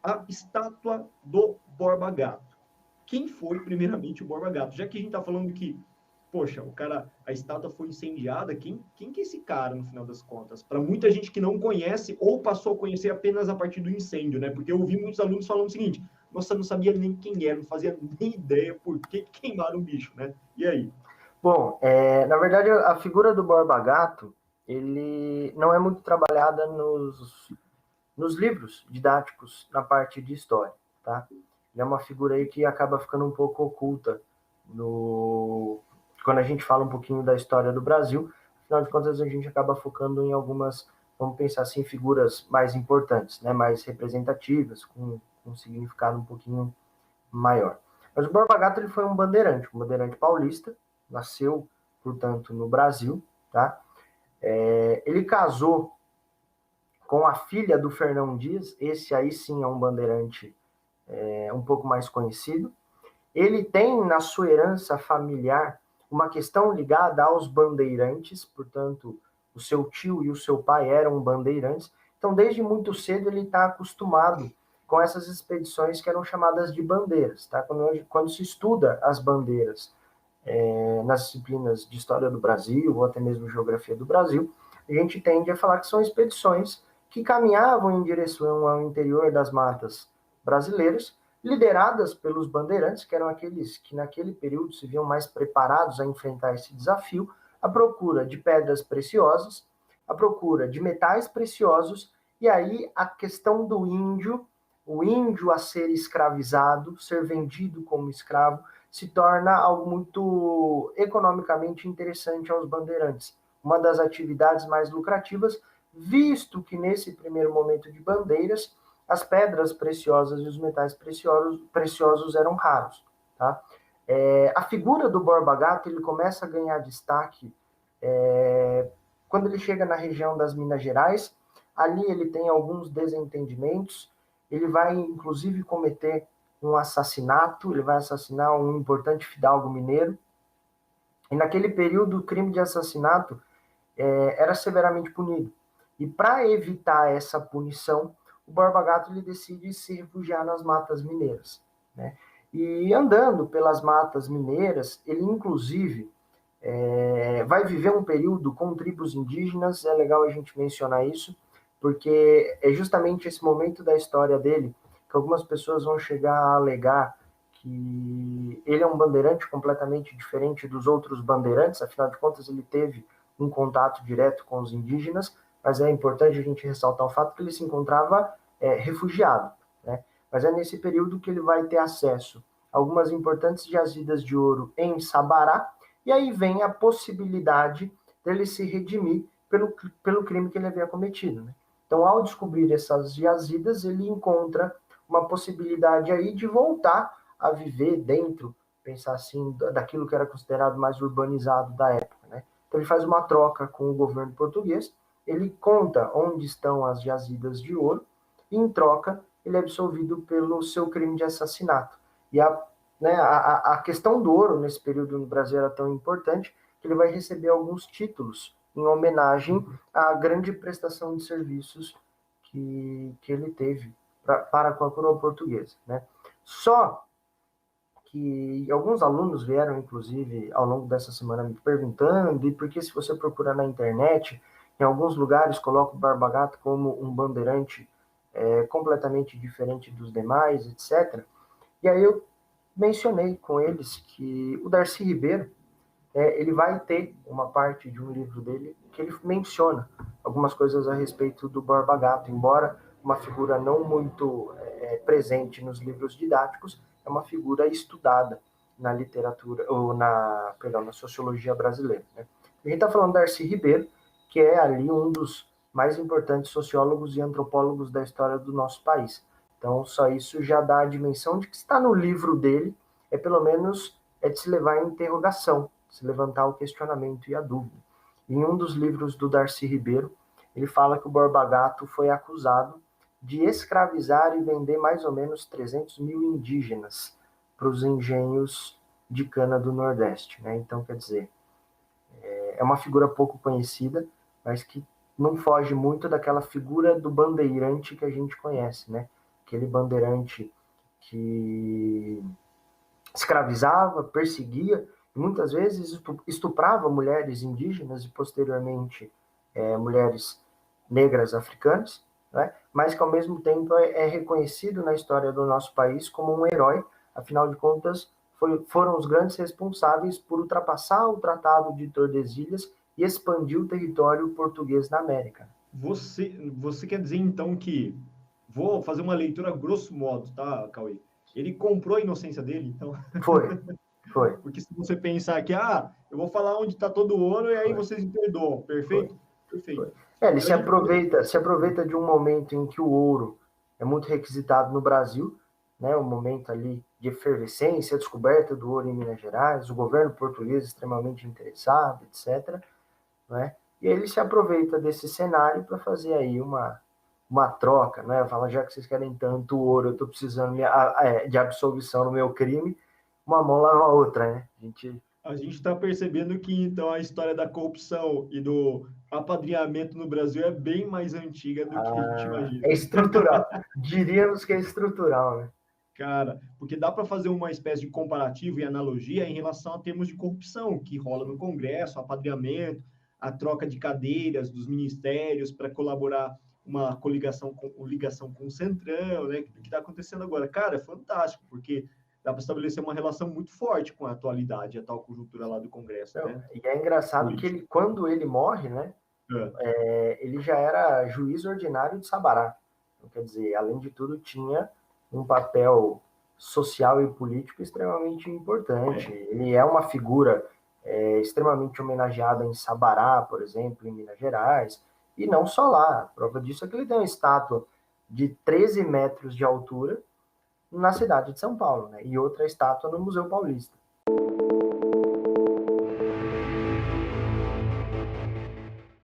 A estátua do Borba Gato. Quem foi, primeiramente, o Borba Gato? Já que a gente está falando que, poxa, a estátua foi incendiada, quem que é esse cara, no final das contas? Para muita gente que não conhece ou passou a conhecer apenas a partir do incêndio, né? Porque eu ouvi muitos alunos falando o seguinte: nossa, não sabia nem quem era, não fazia nem ideia por que queimaram o bicho, né? E aí? Bom, na verdade, a figura do Borba Gato, ele não é muito trabalhada nos livros didáticos na parte de história, tá? Ele é uma figura aí que acaba ficando um pouco oculta quando a gente fala um pouquinho da história do Brasil. Afinal de contas, a gente acaba focando em algumas, vamos pensar assim, figuras mais importantes, né? Mais representativas, com um significado um pouquinho maior. Mas o Borba Gato ele foi um bandeirante paulista, nasceu, portanto, no Brasil, tá? Ele casou com a filha do Fernão Dias, esse aí sim é um bandeirante um pouco mais conhecido. Ele tem na sua herança familiar uma questão ligada aos bandeirantes, portanto, o seu tio e o seu pai eram bandeirantes. Então, desde muito cedo, ele está acostumado com essas expedições que eram chamadas de bandeiras. Tá? Quando se estuda as bandeiras nas disciplinas de História do Brasil, ou até mesmo Geografia do Brasil, a gente tende a falar que são expedições que caminhavam em direção ao interior das matas brasileiras, lideradas pelos bandeirantes, que eram aqueles que naquele período se viam mais preparados a enfrentar esse desafio, à procura de pedras preciosas, à procura de metais preciosos, e aí a questão do índio, o índio a ser escravizado, ser vendido como escravo, se torna algo muito economicamente interessante aos bandeirantes. Uma das atividades mais lucrativas, visto que nesse primeiro momento de bandeiras, as pedras preciosas e os metais preciosos eram raros. Tá? A figura do Borba Gato ele começa a ganhar destaque quando ele chega na região das Minas Gerais. Ali ele tem alguns desentendimentos, ele vai inclusive cometer um assassinato, ele vai assassinar um importante fidalgo mineiro, e naquele período o crime de assassinato era severamente punido. E para evitar essa punição, o Borba Gato ele decide se refugiar nas matas mineiras. Né? E andando pelas matas mineiras, ele inclusive vai viver um período com tribos indígenas, é legal a gente mencionar isso, porque é justamente esse momento da história dele que algumas pessoas vão chegar a alegar que ele é um bandeirante completamente diferente dos outros bandeirantes, afinal de contas ele teve um contato direto com os indígenas, mas é importante a gente ressaltar o fato que ele se encontrava refugiado. Né? Mas é nesse período que ele vai ter acesso a algumas importantes jazidas de ouro em Sabará, e aí vem a possibilidade dele se redimir pelo crime que ele havia cometido. Né? Então, ao descobrir essas jazidas, ele encontra uma possibilidade aí de voltar a viver dentro, pensar assim, daquilo que era considerado mais urbanizado da época. Né? Então, ele faz uma troca com o governo português, ele conta onde estão as jazidas de ouro, e em troca, ele é absolvido pelo seu crime de assassinato. E a questão do ouro nesse período no Brasil era tão importante que ele vai receber alguns títulos em homenagem à grande prestação de serviços que ele teve para com a coroa portuguesa. Né? Só que alguns alunos vieram, inclusive, ao longo dessa semana me perguntando, e porque se você procurar na internet, em alguns lugares coloca o Borba Gato como um bandeirante completamente diferente dos demais, etc. E aí eu mencionei com eles que o Darcy Ribeiro, ele vai ter uma parte de um livro dele que ele menciona algumas coisas a respeito do Borba Gato, embora uma figura não muito presente nos livros didáticos, é uma figura estudada na literatura, ou na sociologia brasileira. Né? A gente está falando do Darcy Ribeiro, que é ali um dos mais importantes sociólogos e antropólogos da história do nosso país. Então, só isso já dá a dimensão de que está no livro dele, pelo menos de se levar em interrogação, se levantar o questionamento e a dúvida. Em um dos livros do Darcy Ribeiro, ele fala que o Borba Gato foi acusado de escravizar e vender mais ou menos 300 mil indígenas para os engenhos de cana do Nordeste. Né? Então, quer dizer, É uma figura pouco conhecida, mas que não foge muito daquela figura do bandeirante que a gente conhece, né? Aquele bandeirante que escravizava, perseguia, e muitas vezes estuprava mulheres indígenas e posteriormente mulheres negras africanas, né? Mas que ao mesmo tempo é reconhecido na história do nosso país como um herói, afinal de contas foram os grandes responsáveis por ultrapassar o Tratado de Tordesilhas e expandir o território português na América. Você quer dizer, então, que... Vou fazer uma leitura grosso modo, tá, Cauê? Ele comprou a inocência dele, então... Foi. Porque se você pensar que, eu vou falar onde está todo o ouro e aí vocês me perdoam. Perfeito? Perfeito. Ele se aproveita de um momento em que o ouro é muito requisitado no Brasil, né, um momento ali de efervescência, a descoberta do ouro em Minas Gerais, o governo português extremamente interessado, etc. Né? E ele se aproveita desse cenário para fazer aí uma troca, né? Fala, já que vocês querem tanto ouro, eu estou precisando de absolvição no meu crime, uma mão lava a outra, né? A gente está percebendo que, então, a história da corrupção e do apadrinhamento no Brasil é bem mais antiga do que a gente imagina. É estrutural. Diríamos que é estrutural, né? Cara, porque dá para fazer uma espécie de comparativo e analogia em relação a termos de corrupção que rola no Congresso, apadrinhamento, a troca de cadeiras dos ministérios para colaborar uma ligação com o Centrão, né? O que está acontecendo agora? Cara, é fantástico, porque dá para estabelecer uma relação muito forte com a atualidade, a tal conjuntura lá do Congresso, né? E é engraçado que quando ele morre, né? Ele já era juiz ordinário de Sabará. Então, quer dizer, além de tudo, tinha um papel social e político extremamente importante. Ele é uma figura extremamente homenageada em Sabará, por exemplo, em Minas Gerais, e não só lá. A prova disso é que ele tem uma estátua de 13 metros de altura na cidade de São Paulo, né? E outra estátua no Museu Paulista.